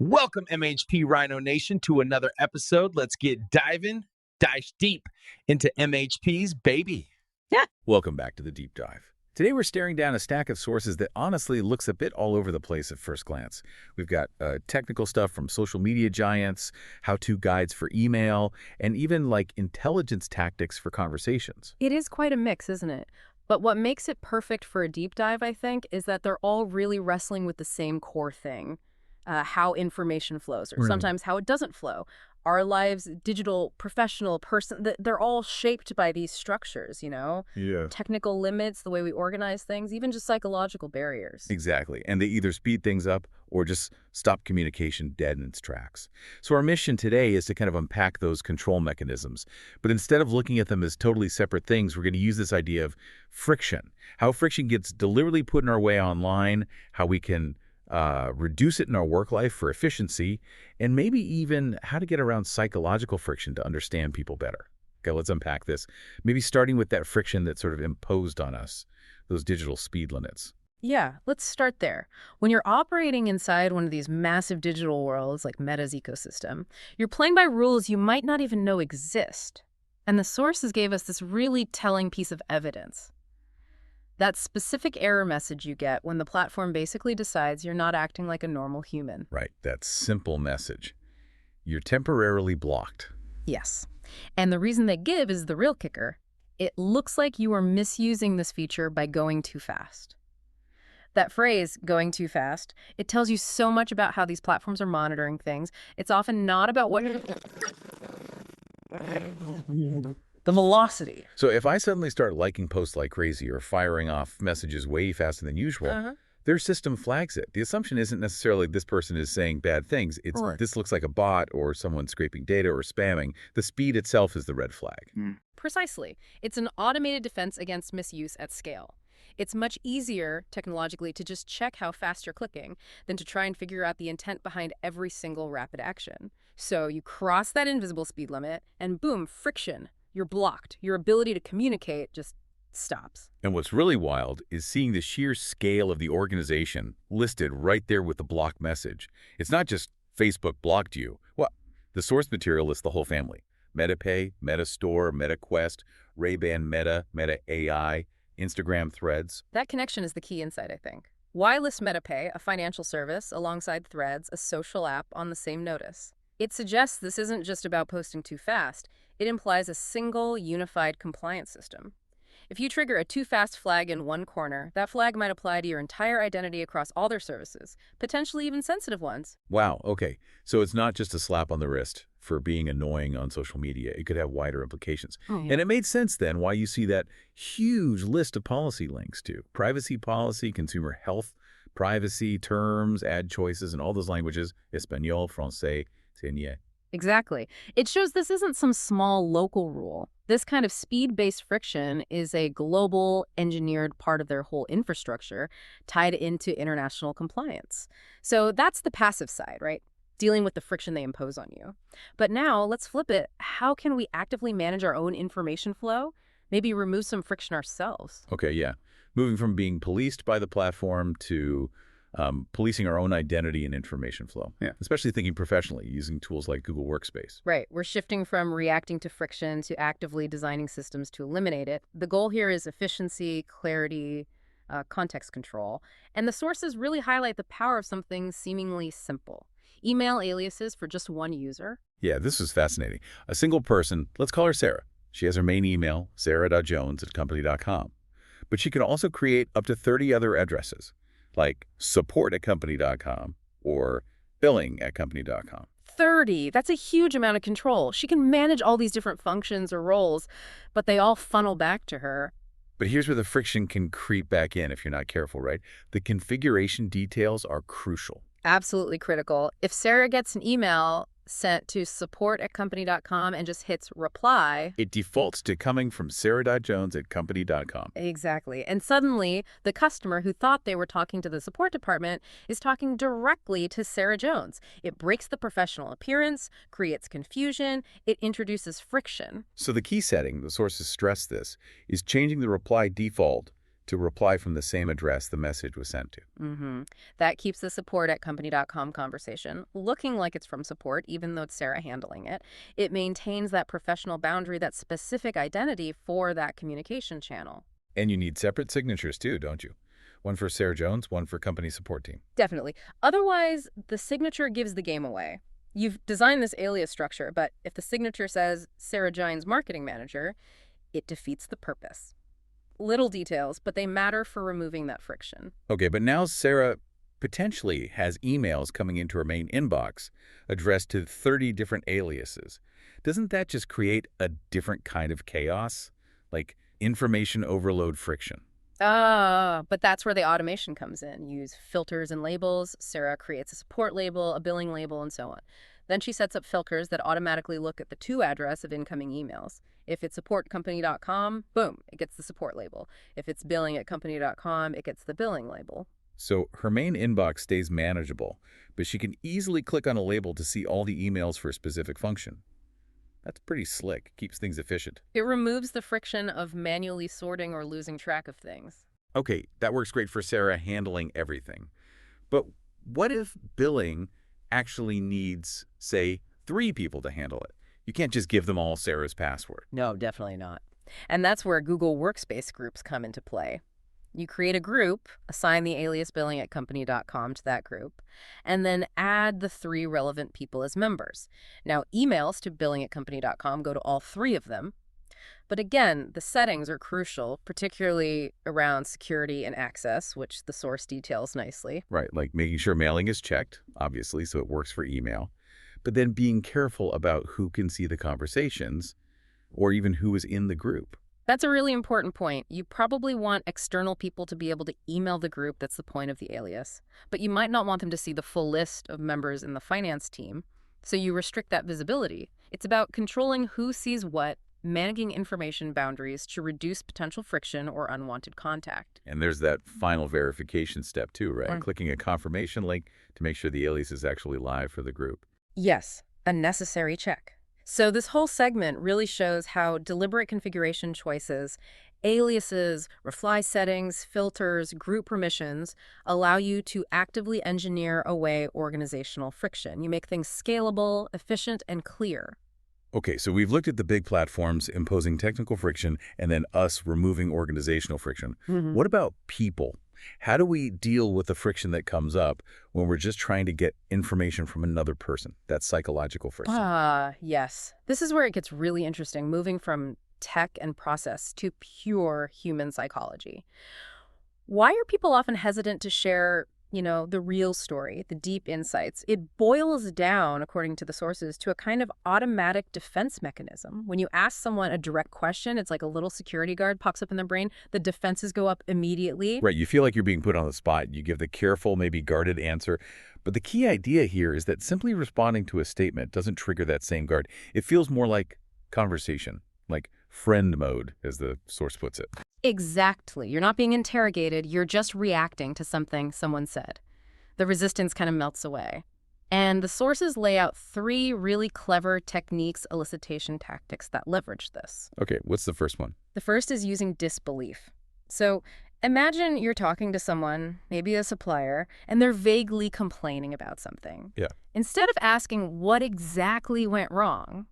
Welcome, MHP Rhino Nation, to another episode. Let's get dive deep into MHP's baby. Yeah. Welcome back to the Deep Dive. Today we're staring down a stack of sources that honestly looks a bit all over the place at first glance. We've got technical stuff from social media giants, how-to guides for email, and even like intelligence tactics for conversations. It is quite a mix, isn't it? But what makes it perfect for a deep dive, I think, is that they're all really wrestling with the same core thing. How information flows, or sometimes how it doesn't flow. Our lives, digital, professional, they're all shaped by these structures, you know? Yeah. Technical limits, the way we organize things, even just psychological barriers. Exactly. And they either speed things up or just stop communication dead in its tracks. So our mission today is to kind of unpack those control mechanisms. But instead of looking at them as totally separate things, we're going to use this idea of friction. How friction gets deliberately put in our way online, how we can reduce it in our work life for efficiency, and maybe even how to get around psychological friction to understand people better. Okay, let's unpack this. Maybe starting with that friction that sort of imposed on us, those digital speed limits. Yeah, let's start there. When you're operating inside one of these massive digital worlds like Meta's ecosystem, you're playing by rules you might not even know exist. And the sources gave us this really telling piece of evidence. That specific error message you get when the platform basically decides you're not acting like a normal human. Right, that simple message. You're temporarily blocked. Yes. And the reason they give is the real kicker. It looks like you are misusing this feature by going too fast. That phrase, going too fast, it tells you so much about how these platforms are monitoring things. It's often not about what the velocity. So if I suddenly start liking posts like crazy or firing off messages way faster than usual, their system flags it. The assumption isn't necessarily this person is saying bad things. It's this looks like a bot or someone scraping data or spamming. The speed itself is the red flag. Precisely. It's an automated defense against misuse at scale. It's much easier, technologically, to just check how fast you're clicking than to try and figure out the intent behind every single rapid action. So you cross that invisible speed limit, and boom, friction. You're blocked. Your ability to communicate just stops. And what's really wild is seeing the sheer scale of the organization listed right there with the block message. It's not just Facebook blocked you. Well, the source material lists the whole family. MetaPay, MetaStore, MetaQuest, Ray-Ban Meta, Meta AI, Instagram Threads. That connection is the key insight, I think. Why list MetaPay, a financial service, alongside Threads, a social app, on the same notice? It suggests this isn't just about posting too fast. It implies a single, unified compliance system. If you trigger a too fast flag in one corner, that flag might apply to your entire identity across all their services, potentially even sensitive ones. Wow, okay. So it's not just a slap on the wrist for being annoying on social media. It could have wider implications. And it made sense then why you see that huge list of policy links to privacy policy, consumer health, privacy, terms, ad choices, and all those languages, Espanol, Francais, Senier. Exactly. It shows this isn't some small local rule. This kind of speed-based friction is a global, engineered part of their whole infrastructure tied into international compliance. So that's the passive side, right? Dealing with the friction they impose on you. But now, let's flip it. How can we actively manage our own information flow? Maybe remove some friction ourselves. Okay, yeah. Moving from being policed by the platform to policing our own identity and information flow. Yeah. Especially thinking professionally, using tools like Google Workspace. Right. We're shifting from reacting to friction to actively designing systems to eliminate it. The goal here is efficiency, clarity, context control. And the sources really highlight the power of something seemingly simple. Email aliases for just one user. Yeah, this is fascinating. A single person, let's call her Sarah. She has her main email, sarah.jones@company.com. But she can also create up to 30 other addresses, like support@company.com or billing@company.com. 30. That's a huge amount of control. She can manage all these different functions or roles, but they all funnel back to her. But here's where the friction can creep back in if you're not careful, right? The configuration details are crucial. Absolutely critical. If Sarah gets an email sent to support@company.com and just hits reply, it defaults to coming from sarah.jones@company.com. Exactly. And suddenly, the customer who thought they were talking to the support department is talking directly to Sarah Jones. It breaks the professional appearance, creates confusion, it introduces friction. So the key setting, the sources stress this, is changing the reply default to reply from the same address the message was sent to. That keeps the support at company.com conversation looking like it's from support, even though it's Sarah handling it. It maintains that professional boundary, that specific identity for that communication channel. And you need separate signatures too, don't you? One for Sarah Jones, one for company support team. Definitely. Otherwise, the signature gives the game away. You've designed this alias structure, but if the signature says Sarah Jones Marketing Manager, it defeats the purpose. Little details, but they matter for removing that friction. Okay, but now Sarah potentially has emails coming into her main inbox addressed to 30 different aliases. Doesn't that just create a different kind of chaos? Like information overload friction. But that's where the automation comes in. Use filters and labels. Sarah creates a support label, a billing label, and so on. Then she sets up filters that automatically look at the to address of incoming emails. If it's supportcompany.com, boom, it gets the support label. If it's billing at company.com, it gets the billing label. So her main inbox stays manageable, but she can easily click on a label to see all the emails for a specific function. That's pretty slick. Keeps things efficient. It removes the friction of manually sorting or losing track of things. Okay, that works great for Sarah handling everything. But what if billing actually needs, say, 3 people to handle it? You can't just give them all Sarah's password. No, definitely not. And that's where Google Workspace groups come into play. You create a group, assign the alias billing at company.com to that group, and then add the 3 relevant people as members. Now, emails to billing at company.com go to all 3 of them. But again, the settings are crucial, particularly around security and access, which the source details nicely. Right, like making sure mailing is checked, obviously, so it works for email. But then being careful about who can see the conversations or even who is in the group. That's a really important point. You probably want external people to be able to email the group. That's the point of the alias. But you might not want them to see the full list of members in the finance team, so you restrict that visibility. It's about controlling who sees what, managing information boundaries to reduce potential friction or unwanted contact. And there's that final verification step too, right? Clicking a confirmation link to make sure the alias is actually live for the group. Yes, a necessary check. So this whole segment really shows how deliberate configuration choices, aliases, reply settings, filters, group permissions allow you to actively engineer away organizational friction. You make things scalable, efficient, and clear. Okay, so we've looked at the big platforms imposing technical friction and then us removing organizational friction. What about people? How do we deal with the friction that comes up when we're just trying to get information from another person? That psychological friction. Yes. This is where it gets really interesting, moving from tech and process to pure human psychology. Why are people often hesitant to share, the real story, the deep insights? It boils down, according to the sources, to a kind of automatic defense mechanism. When you ask someone a direct question, it's like a little security guard pops up in their brain. The defenses go up immediately. Right, you feel like you're being put on the spot. You give the careful, maybe guarded answer. But the key idea here is that simply responding to a statement doesn't trigger that same guard. It feels more like conversation, like friend mode, as the source puts it. Exactly. You're not being interrogated. You're just reacting to something someone said. The resistance kind of melts away. And the sources lay out 3 really clever techniques, elicitation tactics that leverage this. Okay, what's the first one? The first is using disbelief. So imagine you're talking to someone, maybe a supplier, and they're vaguely complaining about something. Yeah. Instead of asking what exactly went wrong,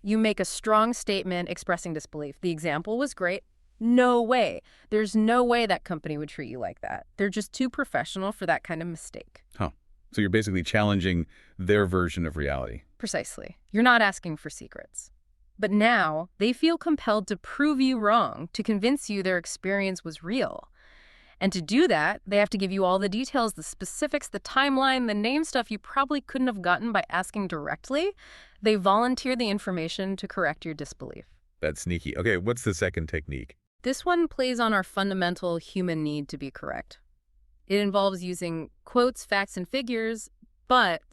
you make a strong statement expressing disbelief. The example was great. No way. There's no way that company would treat you like that. They're just too professional for that kind of mistake. Huh. So you're basically challenging their version of reality. Precisely. You're not asking for secrets. But now they feel compelled to prove you wrong, to convince you their experience was real. And to do that, they have to give you all the details, the specifics, the timeline, the name stuff you probably couldn't have gotten by asking directly. They volunteer the information to correct your disbelief. That's sneaky. Okay, what's the second technique? This one plays on our fundamental human need to be correct. It involves using quotes, facts, and figures, but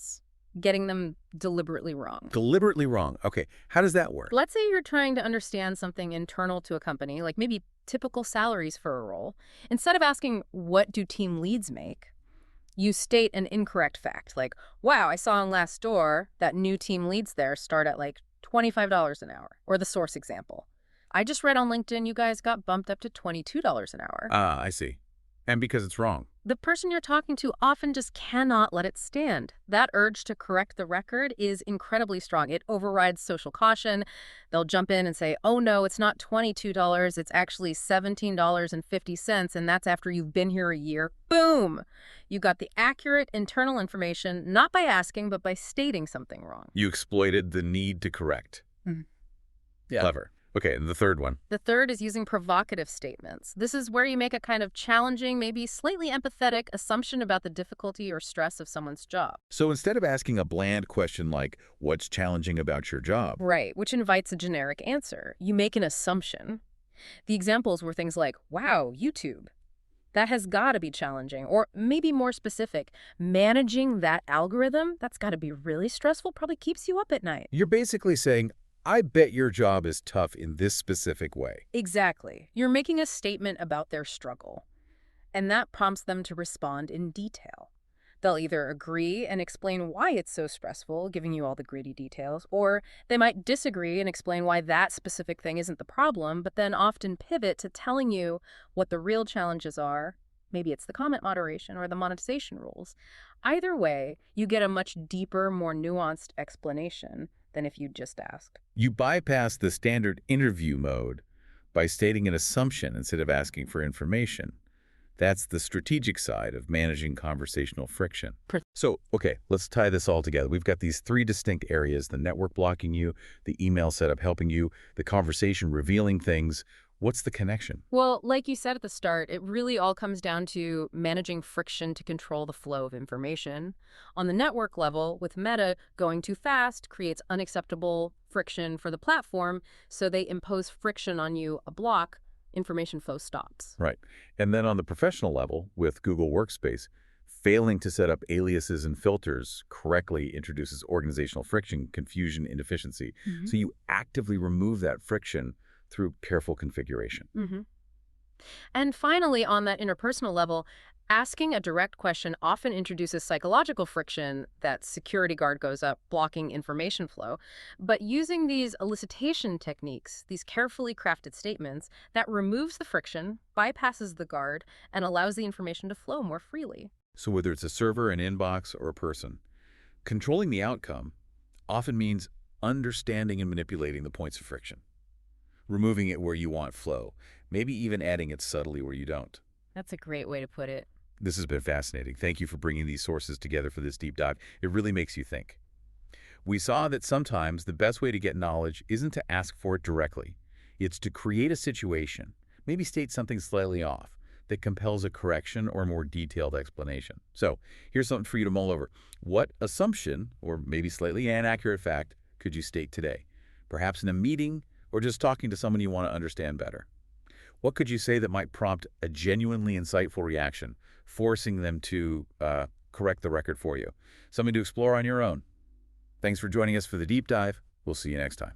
getting them deliberately wrong. Deliberately wrong. Okay, how does that work? Let's say you're trying to understand something internal to a company, like maybe typical salaries for a role. Instead of asking, what do team leads make? You state an incorrect fact, like, wow, I saw on Glassdoor that new team leads there start at like $25 an hour, or the source example. I just read on LinkedIn you guys got bumped up to $22 an hour. Ah, I see. And because it's wrong. The person you're talking to often just cannot let it stand. That urge to correct the record is incredibly strong. It overrides social caution. They'll jump in and say, oh no, it's not $22, it's actually $17.50, and that's after you've been here a year. Boom! You got the accurate internal information, not by asking, but by stating something wrong. You exploited the need to correct. Yeah. Clever. Okay, and the third one. The third is using provocative statements. This is where you make a kind of challenging, maybe slightly empathetic assumption about the difficulty or stress of someone's job. So instead of asking a bland question like, what's challenging about your job? Right, which invites a generic answer. You make an assumption. The examples were things like, wow, YouTube. That has got to be challenging. Or maybe more specific, managing that algorithm, that's got to be really stressful, probably keeps you up at night. You're basically saying, I bet your job is tough in this specific way. Exactly. You're making a statement about their struggle. And that prompts them to respond in detail. They'll either agree and explain why it's so stressful, giving you all the gritty details, or they might disagree and explain why that specific thing isn't the problem, but then often pivot to telling you what the real challenges are. Maybe it's the comment moderation or the monetization rules. Either way, you get a much deeper, more nuanced explanation than if you just asked. You bypass the standard interview mode by stating an assumption instead of asking for information. That's the strategic side of managing conversational friction. So, okay, let's tie this all together. We've got these three distinct areas: the network blocking you, the email setup helping you, the conversation revealing things. What's the connection? Well, like you said at the start, it really all comes down to managing friction to control the flow of information. On the network level, with Meta, going too fast creates unacceptable friction for the platform, so they impose friction on you, a block, information flow stops. Right. And then on the professional level, with Google Workspace, failing to set up aliases and filters correctly introduces organizational friction, confusion, inefficiency. So you actively remove that friction through careful configuration. And finally, on that interpersonal level, asking a direct question often introduces psychological friction. That security guard goes up, blocking information flow. But using these elicitation techniques, these carefully crafted statements, that removes the friction, bypasses the guard, and allows the information to flow more freely. So whether it's a server, an inbox, or a person, controlling the outcome often means understanding and manipulating the points of friction, removing it where you want flow, maybe even adding it subtly where you don't. That's a great way to put it. This has been fascinating. Thank you for bringing these sources together for this deep dive. It really makes you think. We saw that sometimes the best way to get knowledge isn't to ask for it directly. It's to create a situation, maybe state something slightly off, that compels a correction or more detailed explanation. So here's something for you to mull over. What assumption, or maybe slightly inaccurate fact, could you state today? Perhaps in a meeting, or just talking to someone you want to understand better. What could you say that might prompt a genuinely insightful reaction, forcing them to correct the record for you? Something to explore on your own. Thanks for joining us for the deep dive. We'll see you next time.